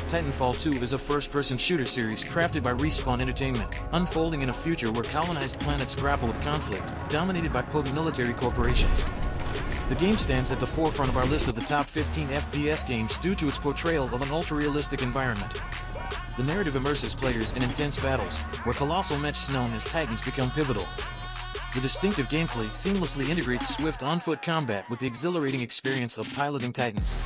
Titanfall 2 is a first-person shooter series crafted by Respawn Entertainment, unfolding in a future where colonized planets grapple with conflict, dominated by potent military corporations. The game stands at the forefront of our list of the top 15 FPS games due to its portrayal of an ultra-realistic environment. The narrative immerses players in intense battles, where colossal mechs known as Titans become pivotal. The distinctive gameplay seamlessly integrates swift on-foot combat with the exhilarating experience of piloting Titans.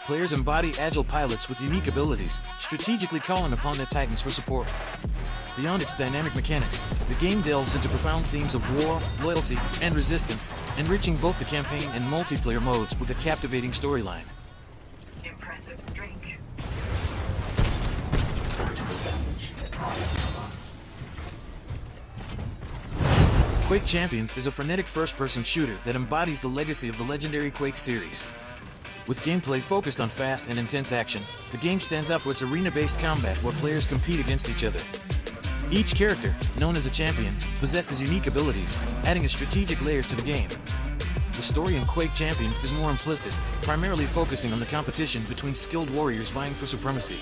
Players embody agile pilots with unique abilities, strategically calling upon their Titans for support. Beyond its dynamic mechanics, the game delves into profound themes of war, loyalty, and resistance, enriching both the campaign and multiplayer modes with a captivating storyline. Impressive streak. Quake Champions is a frenetic first-person shooter that embodies the legacy of the legendary Quake series. With gameplay focused on fast and intense action, the game stands out for its arena-based combat where players compete against each other. Each character, known as a champion, possesses unique abilities, adding a strategic layer to the game. The story in Quake Champions is more implicit, primarily focusing on the competition between skilled warriors vying for supremacy.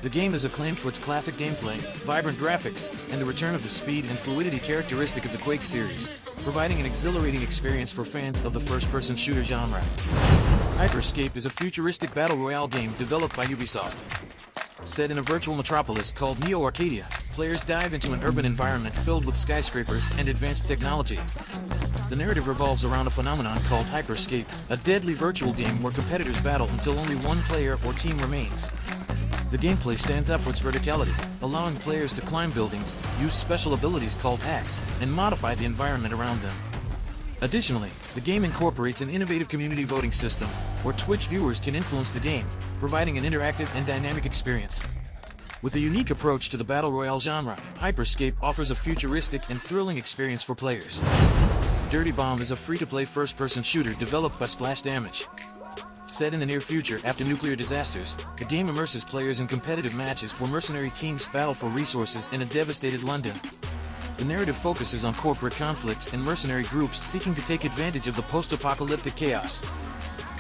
The game is acclaimed for its classic gameplay, vibrant graphics, and the return of the speed and fluidity characteristic of the Quake series, providing an exhilarating experience for fans of the first-person shooter genre. Scape is a futuristic battle royale game developed by Ubisoft. Set in a virtual metropolis called Neo Arcadia, players dive into an urban environment filled with skyscrapers and advanced technology. The narrative revolves around a phenomenon called Hyperscape, a deadly virtual game where competitors battle until only one player or team remains. The gameplay stands out for its verticality, allowing players to climb buildings, use special abilities called hacks, and modify the environment around them. Additionally, the game incorporates an innovative community voting system, where Twitch viewers can influence the game, providing an interactive and dynamic experience. With a unique approach to the battle royale genre, Hyperscape offers a futuristic and thrilling experience for players. Dirty Bomb is a free-to-play first-person shooter developed by Splash Damage. Set in the near future after nuclear disasters, the game immerses players in competitive matches where mercenary teams battle for resources in a devastated London. The narrative focuses on corporate conflicts and mercenary groups seeking to take advantage of the post-apocalyptic chaos.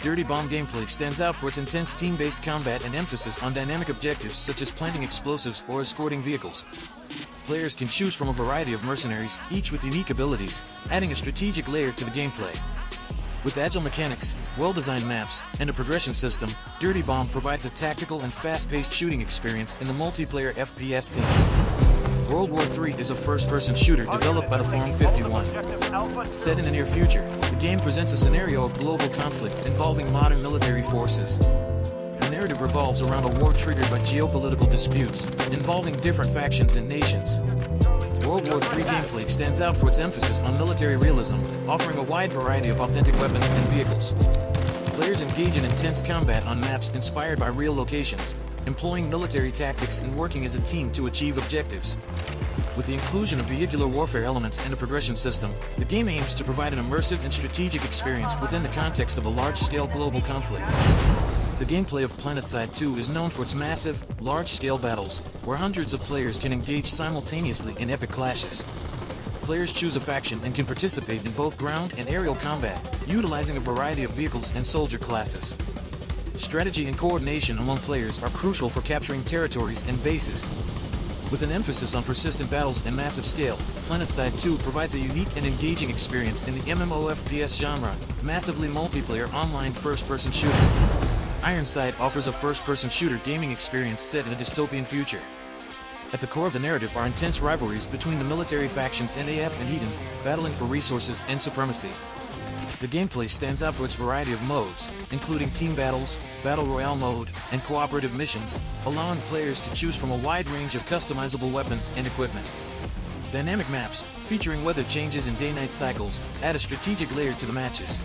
Dirty Bomb gameplay stands out for its intense team-based combat and emphasis on dynamic objectives such as planting explosives or escorting vehicles. Players can choose from a variety of mercenaries, each with unique abilities, adding a strategic layer to the gameplay. With agile mechanics, well-designed maps, and a progression system, Dirty Bomb provides a tactical and fast-paced shooting experience in the multiplayer FPS scene. World War III is a first-person shooter developed by the Forum 51. Set in the near future, the game presents a scenario of global conflict involving modern military forces. The narrative revolves around a war triggered by geopolitical disputes, involving different factions and nations. World War III gameplay stands out for its emphasis on military realism, offering a wide variety of authentic weapons and vehicles. Players engage in intense combat on maps inspired by real locations, employing military tactics and working as a team to achieve objectives. With the inclusion of vehicular warfare elements and a progression system, the game aims to provide an immersive and strategic experience within the context of a large-scale global conflict. The gameplay of Planetside 2 is known for its massive, large-scale battles, where hundreds of players can engage simultaneously in epic clashes. Players choose a faction and can participate in both ground and aerial combat, utilizing a variety of vehicles and soldier classes. Strategy and coordination among players are crucial for capturing territories and bases. With an emphasis on persistent battles and massive scale, Planetside 2 provides a unique and engaging experience in the MMO FPS genre, massively multiplayer online first-person shooter. Ironsight offers a first-person shooter gaming experience set in a dystopian future. At the core of the narrative are intense rivalries between the military factions NAF and Eden, battling for resources and supremacy. The gameplay stands out for its variety of modes, including team battles, battle royale mode, and cooperative missions, allowing players to choose from a wide range of customizable weapons and equipment. Dynamic maps, featuring weather changes and day-night cycles, add a strategic layer to the matches.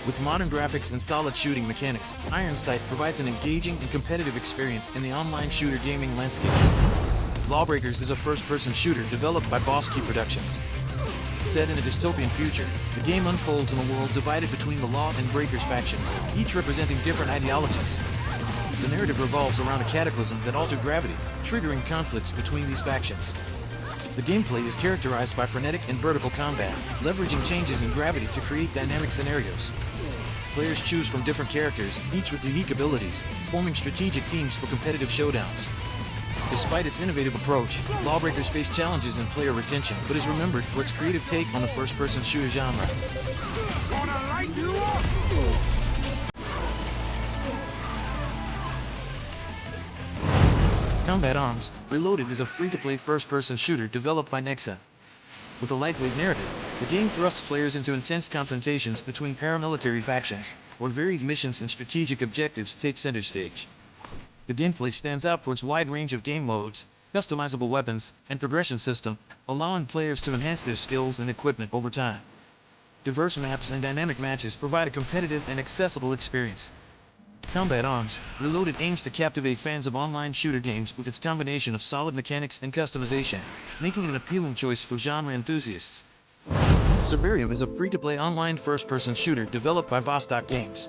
With modern graphics and solid shooting mechanics, Ironsight provides an engaging and competitive experience in the online shooter gaming landscape. LawBreakers is a first-person shooter developed by Boss Key Productions. Set in a dystopian future, the game unfolds in a world divided between the Law and Breakers factions, each representing different ideologies. The narrative revolves around a cataclysm that altered gravity, triggering conflicts between these factions. The gameplay is characterized by frenetic and vertical combat, leveraging changes in gravity to create dynamic scenarios. Players choose from different characters, each with unique abilities, forming strategic teams for competitive showdowns. Despite its innovative approach, LawBreakers faced challenges in player retention, but is remembered for its creative take on the first-person shooter genre. Combat Arms Reloaded is a free-to-play first-person shooter developed by Nexuiz. With a lightweight narrative, the game thrusts players into intense confrontations between paramilitary factions, where varied missions and strategic objectives take center stage. The gameplay stands out for its wide range of game modes, customizable weapons, and progression system, allowing players to enhance their skills and equipment over time. Diverse maps and dynamic matches provide a competitive and accessible experience. Combat Arms Reloaded aims to captivate fans of online shooter games with its combination of solid mechanics and customization, making it an appealing choice for genre enthusiasts. Survarium is a free-to-play online first-person shooter developed by Vostok Games.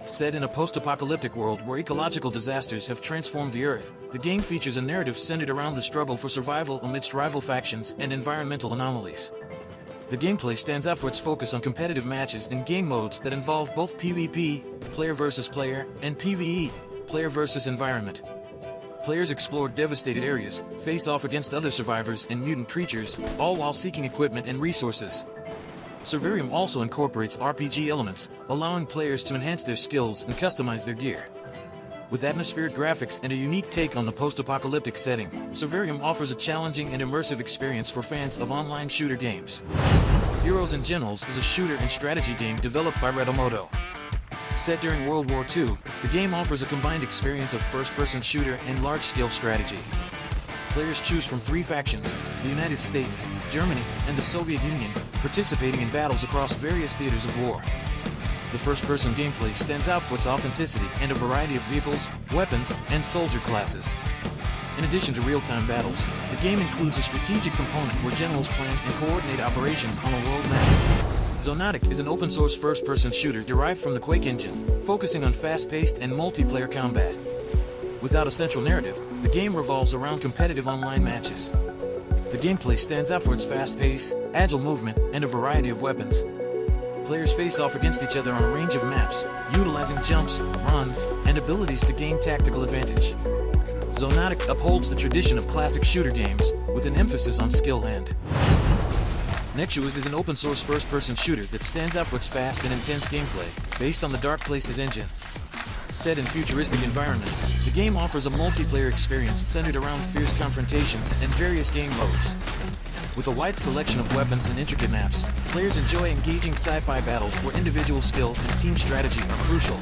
Set in a post-apocalyptic world where ecological disasters have transformed the Earth, the game features a narrative centered around the struggle for survival amidst rival factions and environmental anomalies. The gameplay stands out for its focus on competitive matches and game modes that involve both PvP, player versus player, and PvE, player versus environment. Players explore devastated areas, face off against other survivors and mutant creatures, all while seeking equipment and resources. Survarium also incorporates RPG elements, allowing players to enhance their skills and customize their gear. With atmospheric graphics and a unique take on the post-apocalyptic setting, Survarium offers a challenging and immersive experience for fans of online shooter games. Heroes and Generals is a shooter and strategy game developed by Redomodo. Set during World War II, the game offers a combined experience of first-person shooter and large-scale strategy. Players choose from 3 factions, the United States, Germany, and the Soviet Union, participating in battles across various theaters of war. The first-person gameplay stands out for its authenticity and a variety of vehicles, weapons, and soldier classes. In addition to real-time battles, the game includes a strategic component where generals plan and coordinate operations on a world map. Xonotic is an open-source first-person shooter derived from the Quake engine, focusing on fast-paced and multiplayer combat. Without a central narrative, the game revolves around competitive online matches. The gameplay stands out for its fast pace, agile movement, and a variety of weapons. Players face off against each other on a range of maps, utilizing jumps, runs, and abilities to gain tactical advantage. Xonotic upholds the tradition of classic shooter games, with an emphasis on skill and. Nexuiz is an open-source first-person shooter that stands out for its fast and intense gameplay, based on the Dark Places engine. Set in futuristic environments, the game offers a multiplayer experience centered around fierce confrontations and various game modes. With a wide selection of weapons and intricate maps, players enjoy engaging sci-fi battles where individual skill and team strategy are crucial.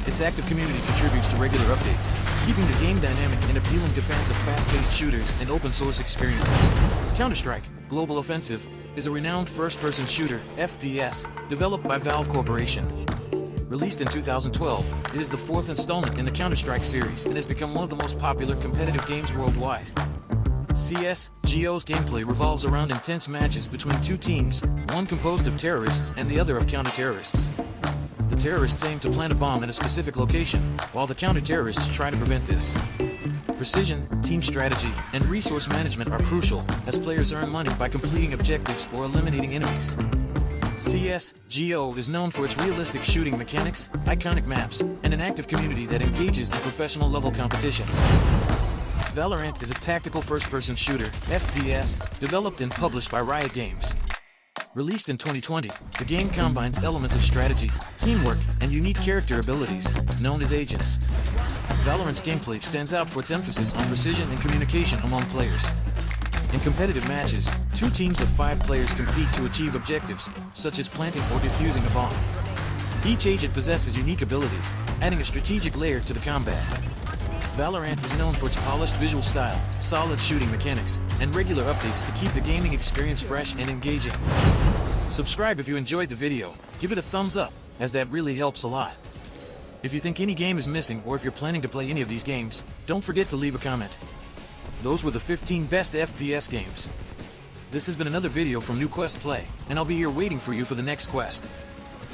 Its active community contributes to regular updates, keeping the game dynamic and appealing to fans of fast-paced shooters and open-source experiences. Counter-Strike: Global Offensive is a renowned first-person shooter, FPS, developed by Valve Corporation. Released in 2012, it is the 4th installment in the Counter-Strike series and has become one of the most popular competitive games worldwide. CS:GO's gameplay revolves around intense matches between 2 teams, one composed of terrorists and the other of counter-terrorists. The terrorists aim to plant a bomb in a specific location, while the counter-terrorists try to prevent this. Precision, team strategy, and resource management are crucial, as players earn money by completing objectives or eliminating enemies. CS:GO is known for its realistic shooting mechanics, iconic maps, and an active community that engages in professional-level competitions. Valorant is a tactical first-person shooter, FPS, developed and published by Riot Games. Released in 2020, the game combines elements of strategy, teamwork, and unique character abilities, known as agents. Valorant's gameplay stands out for its emphasis on precision and communication among players. In competitive matches, 2 teams of 5 players compete to achieve objectives, such as planting or defusing a bomb. Each agent possesses unique abilities, adding a strategic layer to the combat. Valorant is known for its polished visual style, solid shooting mechanics, and regular updates to keep the gaming experience fresh and engaging. Subscribe if you enjoyed the video, give it a thumbs up, as that really helps a lot. If you think any game is missing or if you're planning to play any of these games, don't forget to leave a comment. Those were the 15 best FPS games. This has been another video from New Quest Play, and I'll be here waiting for you for the next quest.